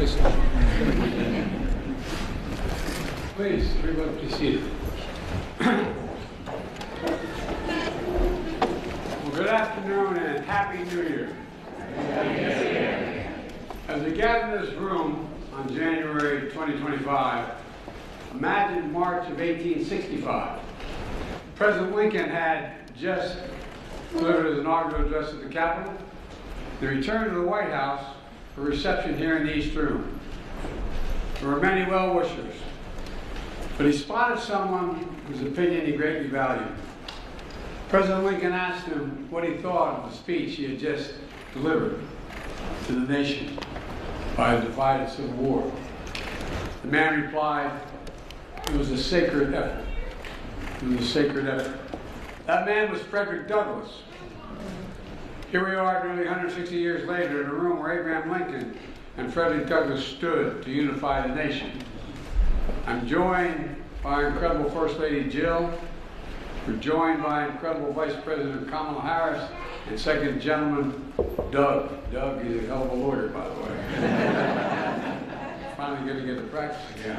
Please, everybody, please seated. Well, good afternoon and Happy New Year. As we gather in this room on January 2025, imagine March of 1865. President Lincoln had just delivered his inaugural address at the Capitol. He returned to the White House for a reception here in the East Room. There were many well-wishers, but he spotted someone whose opinion he greatly valued. President Lincoln asked him what he thought of the speech he had just delivered to the nation by a divided civil war. The man replied, "It was a sacred effort. It was a sacred effort." That man was Frederick Douglass. Here we are nearly 160 years later in a room where Abraham Lincoln and Frederick Douglass stood to unify the nation. I'm joined by incredible First Lady Jill. We're joined by incredible Vice President Kamala Harris and Second Gentleman Doug. Doug is a hell of a lawyer, by the way. Finally going to get to practice again.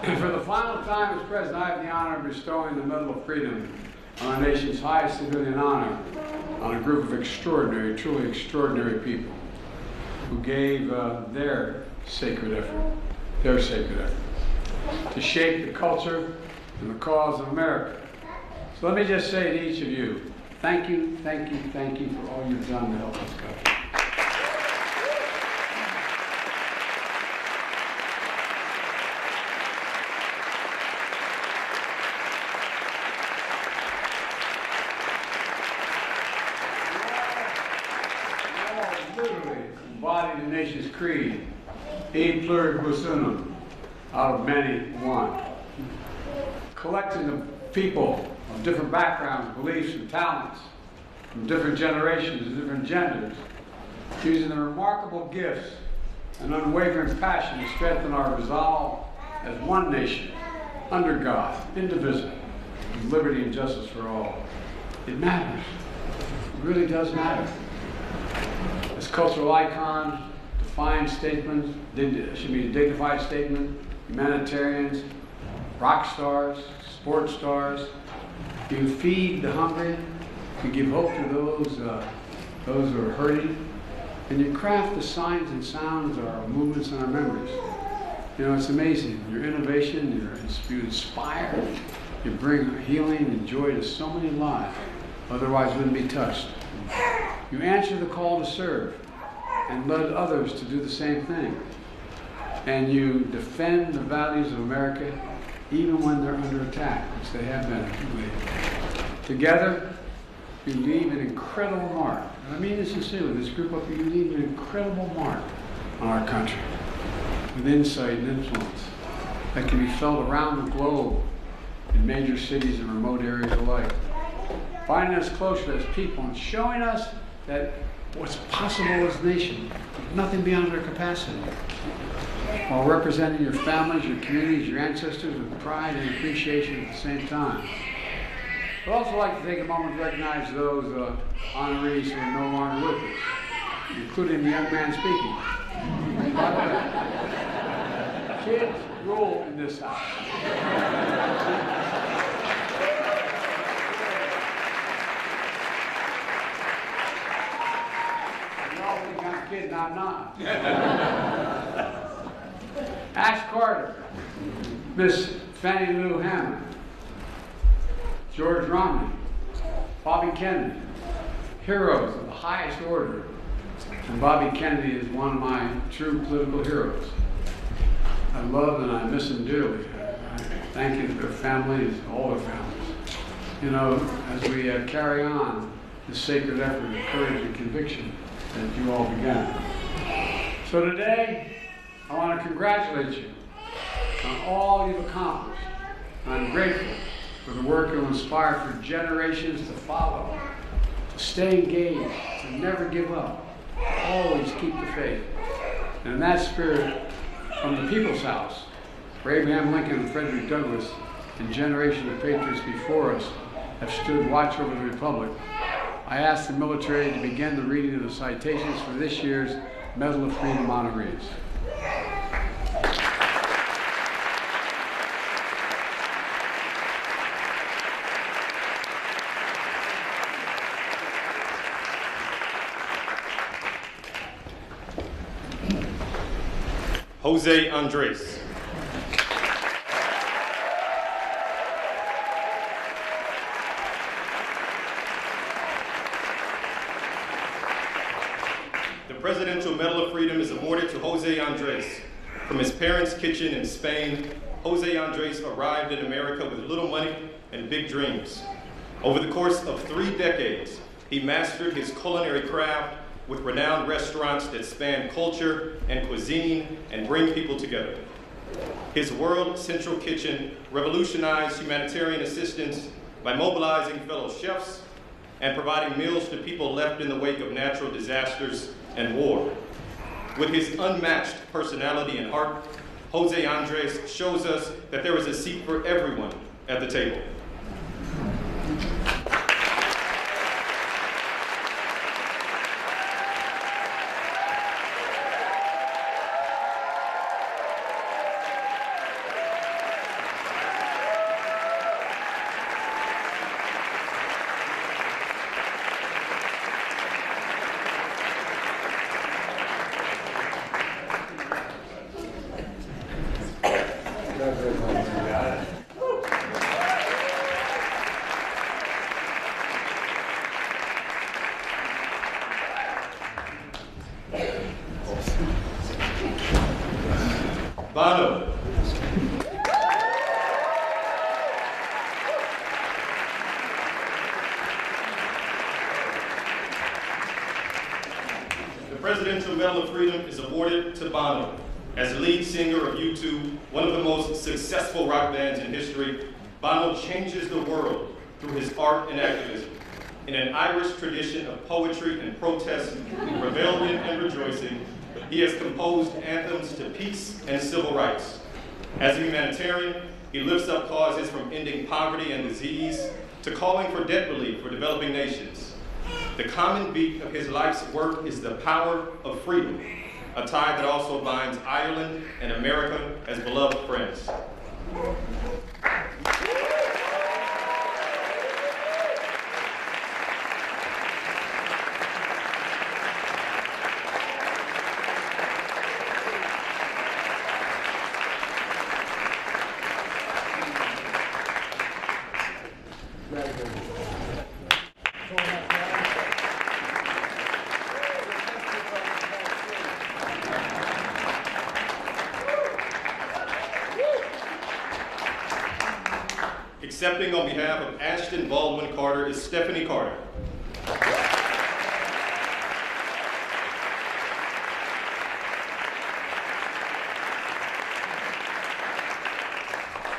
And for the final time as President, I have the honor of bestowing the Medal of Freedom on our nation's highest civilian honor on a group of extraordinary, truly extraordinary people who gave their sacred effort to shape the culture and the cause of America. So let me just say to each of you, thank you, thank you, thank you for all you've done to help this country. Embody the nation's creed, e pluribus unum, out of many one. Collecting of people of different backgrounds, beliefs, and talents, from different generations and different genders, using the remarkable gifts and unwavering passion to strengthen our resolve as one nation, under God, indivisible, with liberty and justice for all. It matters. It really does matter. As cultural icons, defiant statements, should be a dignified statement, humanitarians, rock stars, sports stars. You feed the hungry, you give hope to those who are hurting, and you craft the signs and sounds of our movements and our memories. You know, it's amazing. Your innovation, you inspire, you bring healing and joy to so many lives, otherwise wouldn't be touched. You answer the call to serve and led others to do the same thing. And you defend the values of America even when they're under attack, which they have been. Together, you leave an incredible mark. And I mean this sincerely, this group of you leave an incredible mark on our country with insight and influence that can be felt around the globe in major cities and remote areas alike. Finding us closer as people and showing us that what's possible as a nation, nothing beyond their capacity, while representing your families, your communities, your ancestors with pride and appreciation at the same time. I'd also like to take a moment to recognize those honorees who are no longer with us, including the young man speaking. By the way, kids rule in this house. Kid, I'm not. Ash Carter, Miss Fannie Lou Hammond, George Romney, Bobby Kennedy, heroes of the highest order. And Bobby Kennedy is one of my true political heroes. I love and I miss them dearly. I thank you to their families, all their families. You know, as we carry on this sacred effort of courage and conviction that you all began. So today, I want to congratulate you on all you've accomplished. I'm grateful for the work you'll inspire for generations to follow, to stay engaged, to never give up, always keep the faith. And in that spirit, from the People's House, where Abraham Lincoln and Frederick Douglass and generations of patriots before us have stood watch over the Republic, I asked the military to begin the reading of the citations for this year's Medal of Freedom honorees. Jose Andres. The Presidential Medal of Freedom is awarded to Jose Andres. From his parents' kitchen in Spain, Jose Andres arrived in America with little money and big dreams. Over the course of 3 decades, he mastered his culinary craft with renowned restaurants that span culture and cuisine and bring people together. His World Central Kitchen revolutionized humanitarian assistance by mobilizing fellow chefs and providing meals to people left in the wake of natural disasters and war. With his unmatched personality and heart, Jose Andres shows us that there is a seat for everyone at the table. Bono. The Presidential Medal of Freedom is awarded to Bono. As lead singer of U2, one of the most successful rock bands in history, Bono changes the world through his art and activism. In an Irish tradition of poetry and protest, rebellion and rejoicing, he has composed anthems to peace and civil rights. As a humanitarian, he lifts up causes from ending poverty and disease to calling for debt relief for developing nations. The common beat of his life's work is the power of freedom, a tie that also binds Ireland and America as beloved friends. Accepting on behalf of Ashton Baldwin Carter is Stephanie Carter.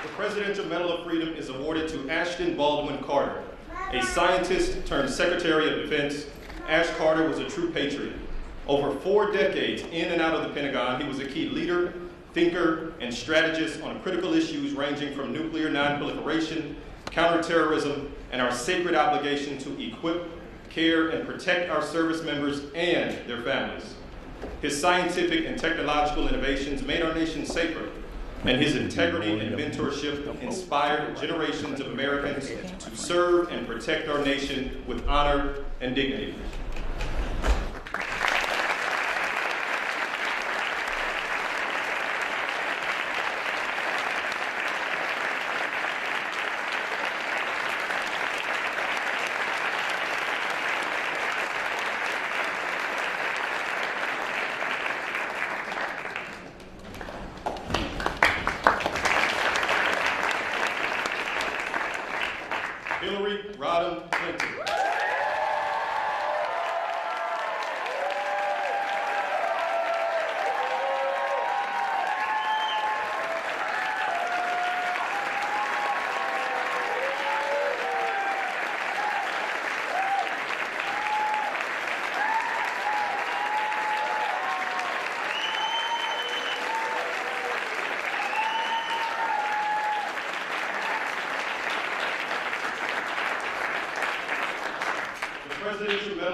The Presidential Medal of Freedom is awarded to Ashton Baldwin Carter. A scientist turned Secretary of Defense, Ash Carter was a true patriot. Over 4 decades in and out of the Pentagon, he was a key leader, thinker, and strategist on critical issues ranging from nuclear non-proliferation, counterterrorism, and our sacred obligation to equip, care, and protect our service members and their families. His scientific and technological innovations made our nation safer, and his integrity and mentorship inspired generations of Americans to serve and protect our nation with honor and dignity. Hillary Rodham Clinton.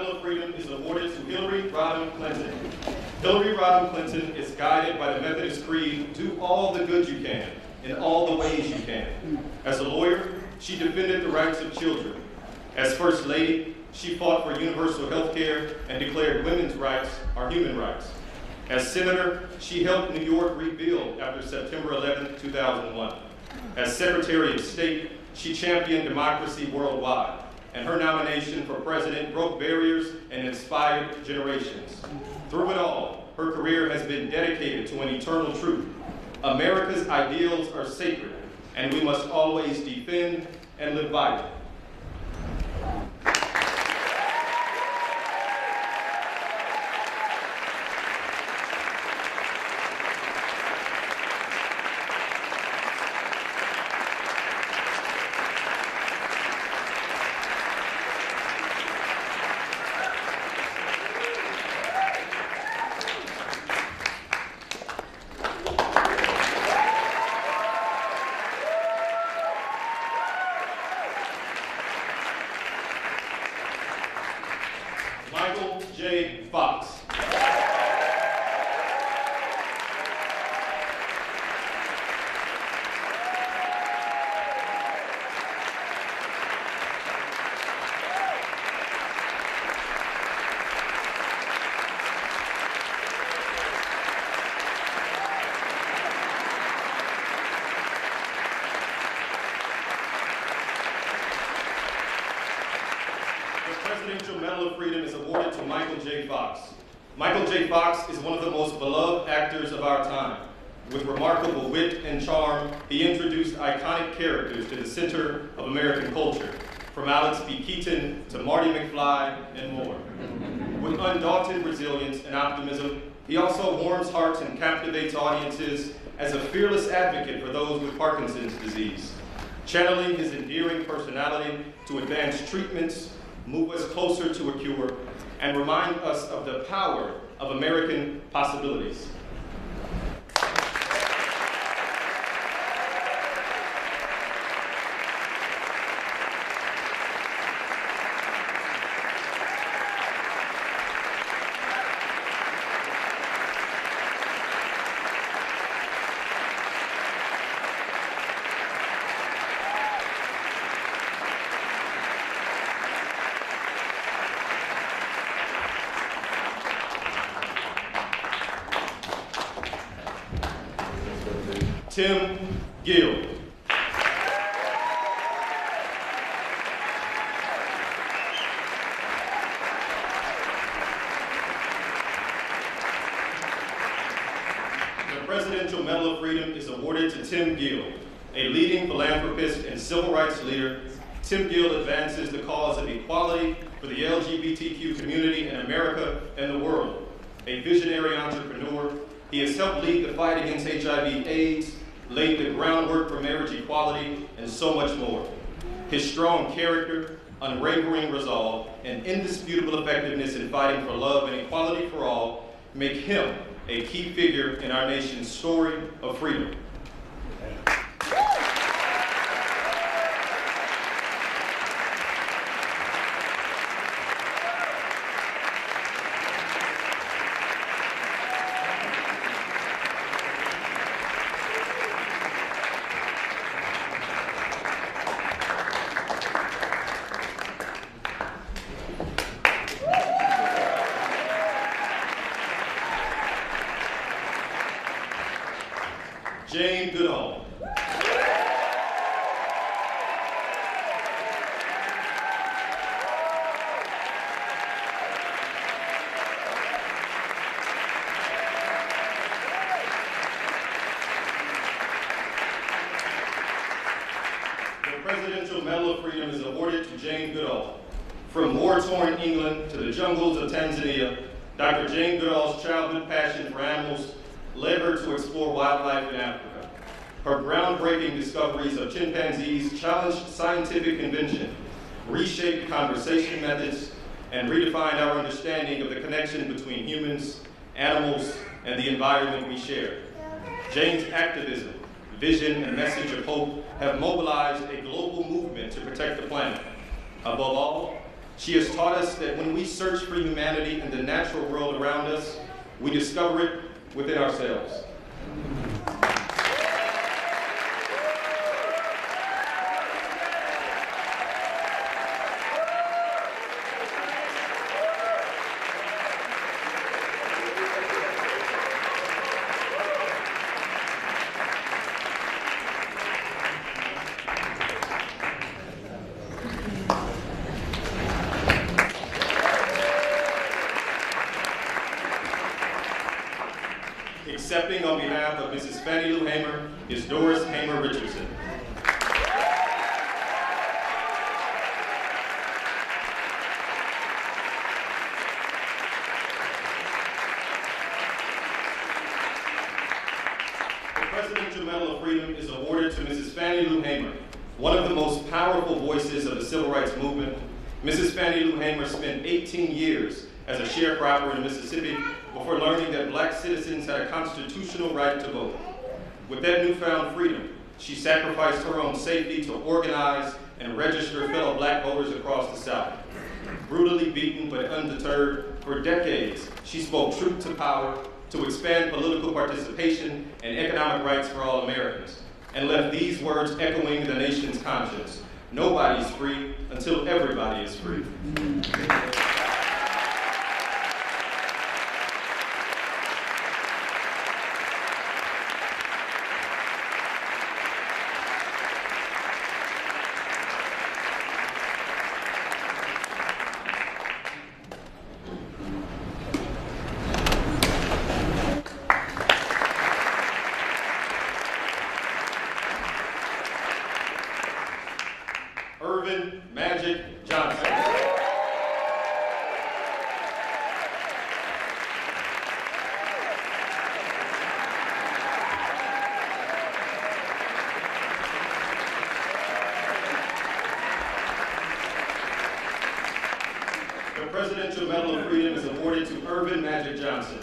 Medal of Freedom is awarded to Hillary Rodham Clinton. Hillary Rodham Clinton is guided by the Methodist Creed, do all the good you can, in all the ways you can. As a lawyer, she defended the rights of children. As First Lady, she fought for universal health care and declared women's rights are human rights. As Senator, she helped New York rebuild after September 11, 2001. As Secretary of State, she championed democracy worldwide, and her nomination for president broke barriers and inspired generations. Through it all, her career has been dedicated to an eternal truth. America's ideals are sacred, and we must always defend and live by them. Michael J. Fox. The Presidential Medal of Freedom is awarded to Michael J. Fox. Michael J. Fox is one of the most beloved actors of our time. With remarkable wit and charm, he introduced iconic characters to the center of American culture, from Alex B. Keaton to Marty McFly and more. With undaunted resilience and optimism, he also warms hearts and captivates audiences as a fearless advocate for those with Parkinson's disease, channeling his endearing personality to advance treatments, move us closer to a cure, and remind us of the power of American possibilities. Tim Gill. The Presidential Medal of Freedom is awarded to Tim Gill, a leading philanthropist and civil rights leader. Tim Gill advances the cause of equality for the LGBTQ community in America and the world. A visionary entrepreneur, he has helped lead the fight against HIV/AIDS, laid the groundwork for marriage equality, and so much more. His strong character, unwavering resolve, and indisputable effectiveness in fighting for love and equality for all make him a key figure in our nation's story of freedom. Jane Goodall. The Presidential Medal of Freedom is awarded to Jane Goodall. From war-torn England to the jungles of Tanzania, Dr. Jane Goodall's childhood passion for animals led her to explore wildlife in Africa. Her groundbreaking discoveries of chimpanzees challenged scientific convention, reshaped conversation methods, and redefined our understanding of the connection between humans, animals, and the environment we share. Jane's activism, vision, and message of hope have mobilized a global movement to protect the planet. Above all, She has taught us that when we search for humanity in the natural world around us, we discover it within ourselves. Accepting on behalf of Mrs. Fannie Lou Hamer is Doris Hamer Richardson. The Presidential Medal of Freedom is awarded to Mrs. Fannie Lou Hamer, one of the most powerful voices of the civil rights movement. Mrs. Fannie Lou Hamer spent 18 years as a sharecropper in Mississippi before learning that black citizens had a constitutional right to vote. With that newfound freedom, she sacrificed her own safety to organize and register fellow black voters across the South. Brutally beaten but undeterred, for decades, she spoke truth to power to expand political participation and economic rights for all Americans, and left these words echoing the nation's conscience: nobody's free until everybody is free. Magic Johnson. The Presidential Medal of Freedom is awarded to Irvin Magic Johnson.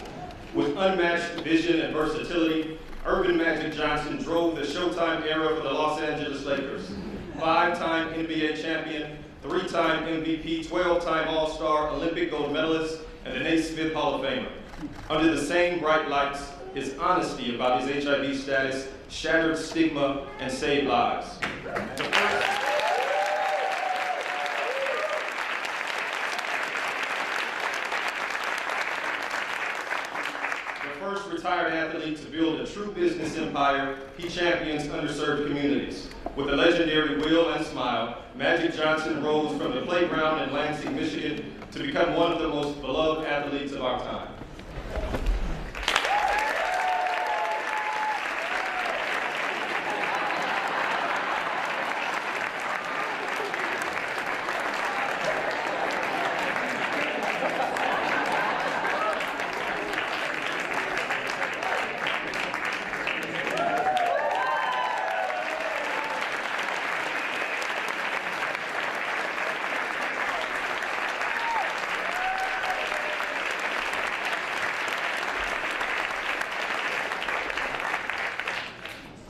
With unmatched vision and versatility, Irvin Magic Johnson drove the Showtime era for the Los Angeles Lakers. 5-time NBA champion, 3-time MVP, 12-time All-Star, Olympic gold medalist, and the Naismith Hall of Famer. Under the same bright lights, his honesty about his HIV status shattered stigma and saved lives. The first retired athlete to build a true business empire, he champions underserved communities. With a legendary will and smile, Magic Johnson rose from the playground in Lansing, Michigan, to become one of the most beloved athletes of our time.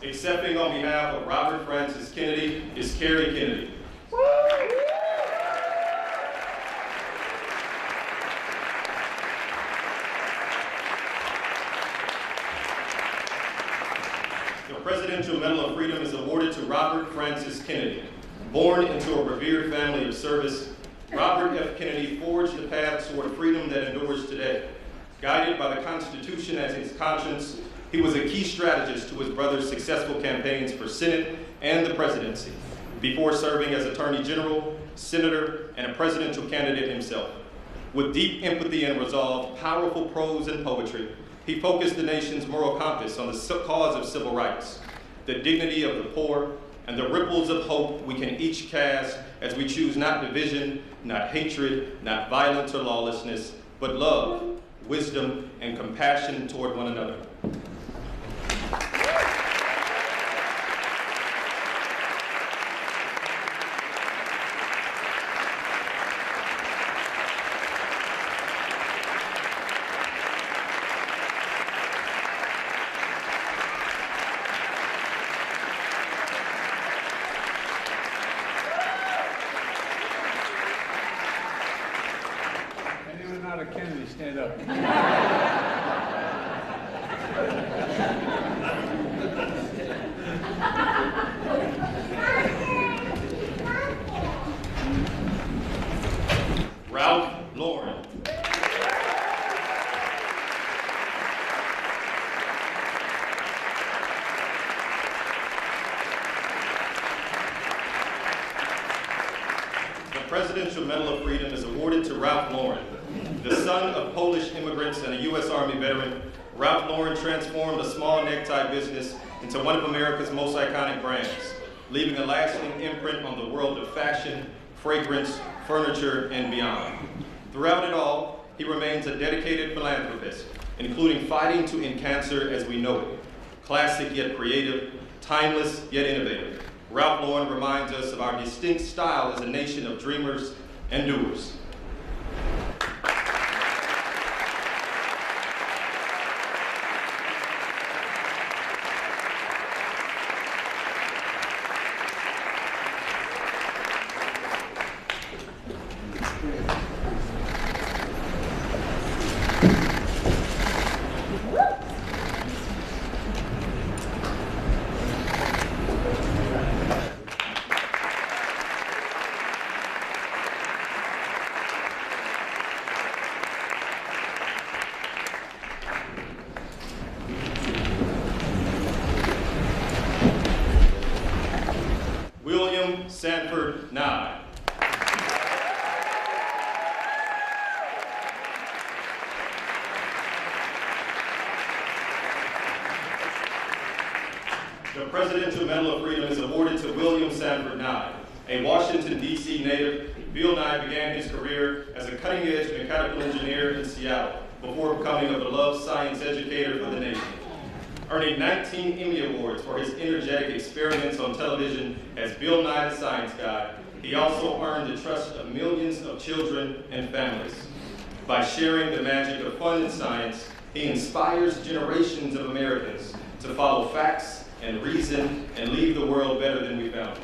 Accepting on behalf of Robert Francis Kennedy is Carrie Kennedy. The Presidential Medal of Freedom is awarded to Robert Francis Kennedy. Born into a revered family of service, Robert F. Kennedy forged the path toward freedom that endures today. Guided by the Constitution as his conscience, he was a key strategist to his brother's successful campaigns for Senate and the presidency, before serving as Attorney General, Senator, and a presidential candidate himself. With deep empathy and resolve, powerful prose and poetry, he focused the nation's moral compass on the cause of civil rights, the dignity of the poor, and the ripples of hope we can each cast as we choose not division, not hatred, not violence or lawlessness, but love, wisdom, and compassion toward one another. not a Kennedy, stand up. Ralph Lauren. The Presidential Medal of Freedom is awarded to Ralph Lauren. The son of Polish immigrants and a U.S. Army veteran, Ralph Lauren transformed a small necktie business into one of America's most iconic brands, leaving a lasting imprint on the world of fashion, fragrance, furniture, and beyond. Throughout it all, he remains a dedicated philanthropist, including fighting to end cancer as we know it. Classic yet creative, timeless yet innovative, Ralph Lauren reminds us of our distinct style as a nation of dreamers and doers. Sanford Nye. The Presidential Medal of Freedom is awarded to William Sanford Nye. A Washington, D.C. native, Bill Nye began his career as a cutting-edge mechanical engineer in Seattle before becoming a beloved science educator for the nation. Earning 19 Emmy Awards for his energetic experiments on television as Bill Nye the Science Guy, he also earned the trust of millions of children and families. By sharing the magic of fun and science, he inspires generations of Americans to follow facts and reason and leave the world better than we found it.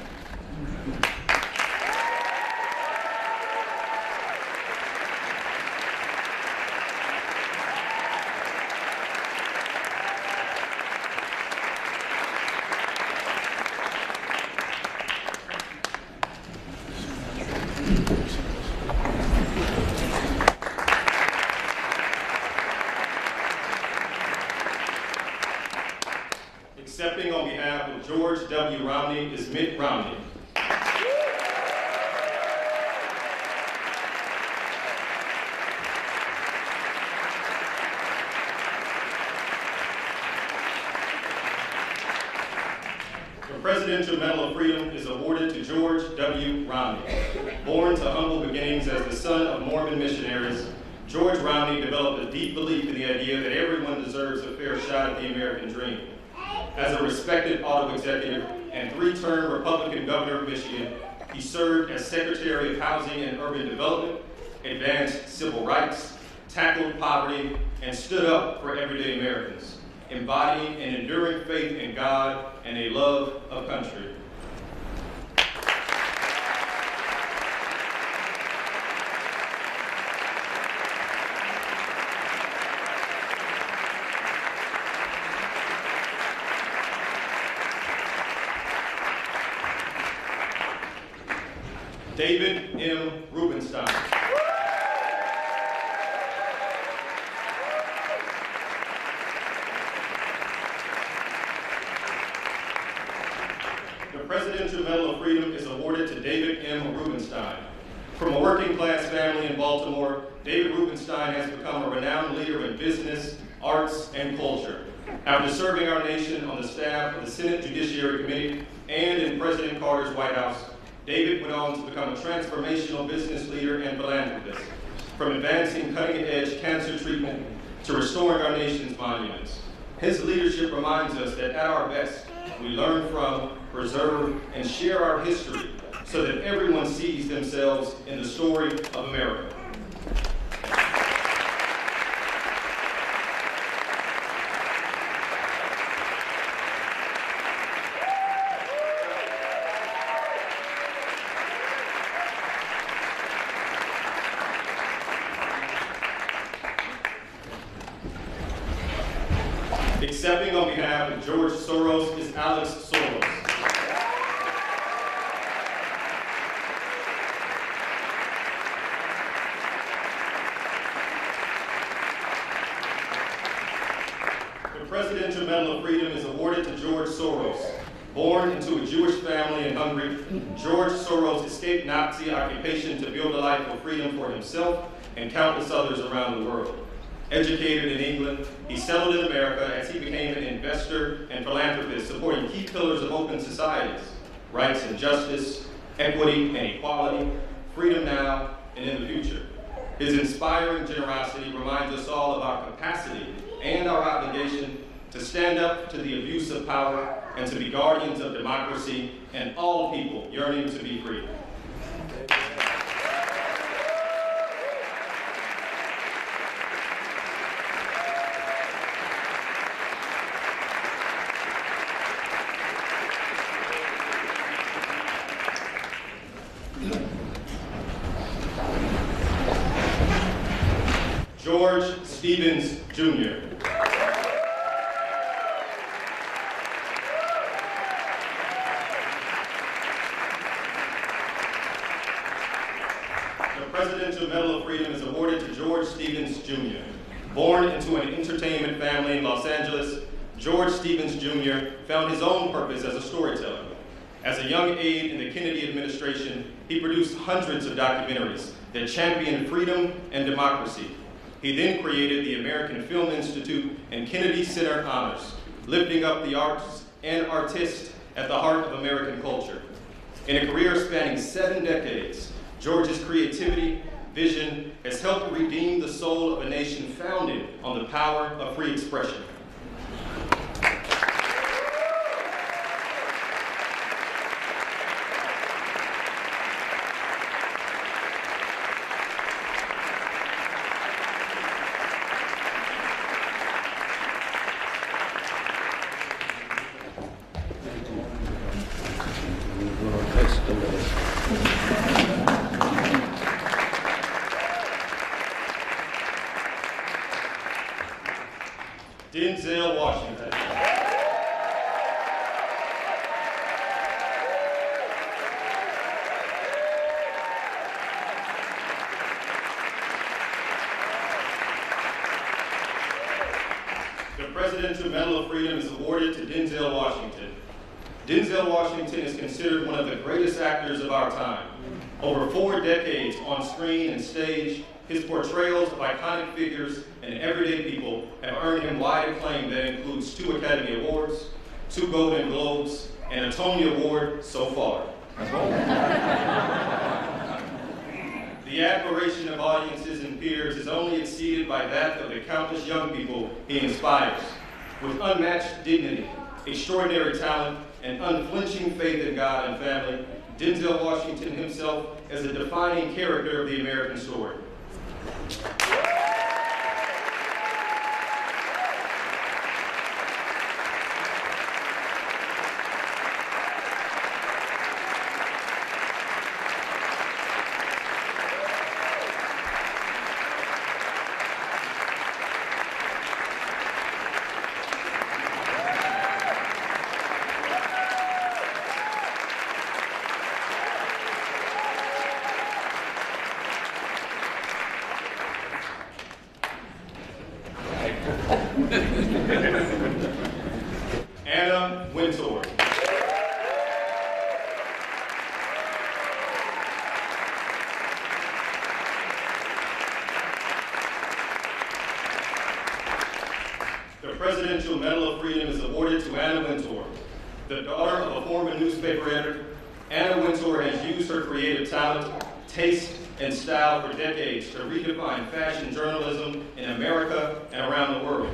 Accepting on behalf of George W. Romney is Mitt Romney. The Presidential Medal of Freedom is awarded to George W. Romney. Born to humble beginnings as the son of Mormon missionaries, George Romney developed a deep belief in the idea that everyone deserves a fair shot at the American dream. As a respected auto executive and three-term Republican governor of Michigan, he served as Secretary of Housing and Urban Development, advanced civil rights, tackled poverty, and stood up for everyday Americans, embodying an enduring faith in God and a love of country. David M. Rubenstein. The Presidential Medal of Freedom is awarded to David M. Rubenstein. From a working-class family in Baltimore, David Rubenstein has become a renowned leader in business, arts, and culture. After serving our nation on the staff of the Senate Judiciary Committee and in President Carter's White House, David went on to become a transformational business leader and philanthropist, from advancing cutting-edge cancer treatment to restoring our nation's monuments. His leadership reminds us that at our best, we learn from, preserve, and share our history so that everyone sees themselves in the story of America. Accepting on behalf of George Soros is Alex Soros. The Presidential Medal of Freedom is awarded to George Soros. Born into a Jewish family in Hungary, George Soros escaped Nazi occupation to build a life of freedom for himself and countless others around the world. Educated in England, he settled in America as he became an investor and philanthropist, supporting key pillars of open societies: rights and justice, equity and equality, freedom now and in the future. His inspiring generosity reminds us all of our capacity and our obligation to stand up to the abuse of power and to be guardians of democracy and all people yearning to be free. George Stevens, Jr. The Presidential Medal of Freedom is awarded to George Stevens, Jr. Born into an entertainment family in Los Angeles, George Stevens, Jr. found his own purpose as a storyteller. As a young aide in the Kennedy administration, he produced hundreds of documentaries that championed freedom and democracy. He then created the American Film Institute and Kennedy Center Honors, lifting up the arts and artists at the heart of American culture. In a career spanning 7 decades, George's creativity, vision has helped redeem the soul of a nation founded on the power of free expression. Denzel Washington. The Presidential Medal of Freedom is awarded to Denzel Washington. Denzel Washington is considered one of the greatest actors of our time. Over 4 decades on screen and stage, his portrayals of iconic figures and everyday people have earned him wide acclaim that includes 2 Academy Awards, 2 Golden Globes, and a Tony Award so far. The admiration of audiences and peers is only exceeded by that of the countless young people he inspires. With unmatched dignity, extraordinary talent, and unflinching faith in God and family, Denzel Washington himself is a defining character of the American story. Anna Wintour. The Presidential Medal of Freedom is awarded to Anna Wintour. The daughter of a former newspaper editor, Anna Wintour has used her creative talent, taste, and style for decades to redefine fashion journalism in America and around the world.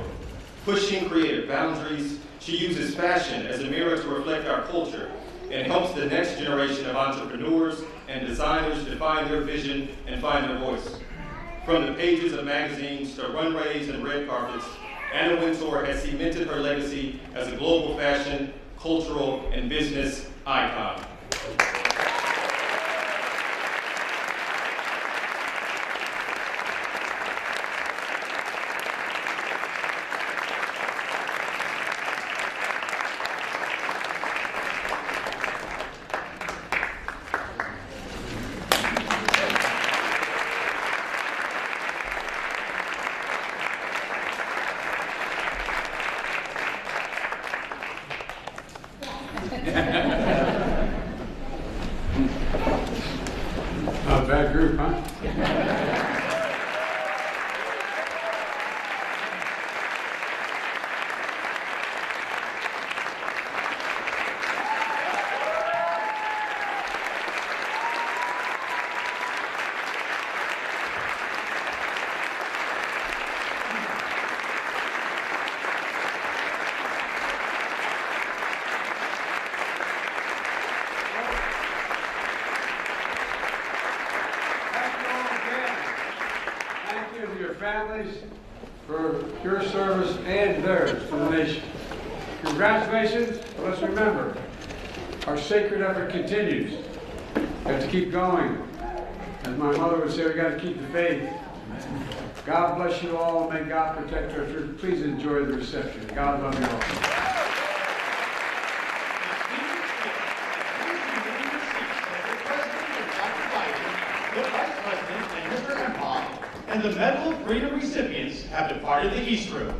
Pushing creative boundaries, she uses fashion as a mirror to reflect our culture and helps the next generation of entrepreneurs and designers define their vision and find their voice. From the pages of magazines to runways and red carpets, Anna Wintour has cemented her legacy as a global fashion, cultural, and business icon. Not a bad group, huh? Families for your service and theirs to the nation. Congratulations, but let's remember, our sacred effort continues. We have to keep going. As my mother would say, we got to keep the faith. God bless you all, and may God protect our church. Please enjoy the reception. God love you all. And the Medal of Freedom recipients have departed the East Room.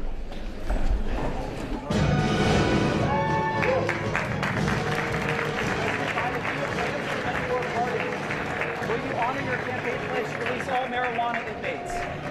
Will you honor your campaign pledge to release all marijuana inmates?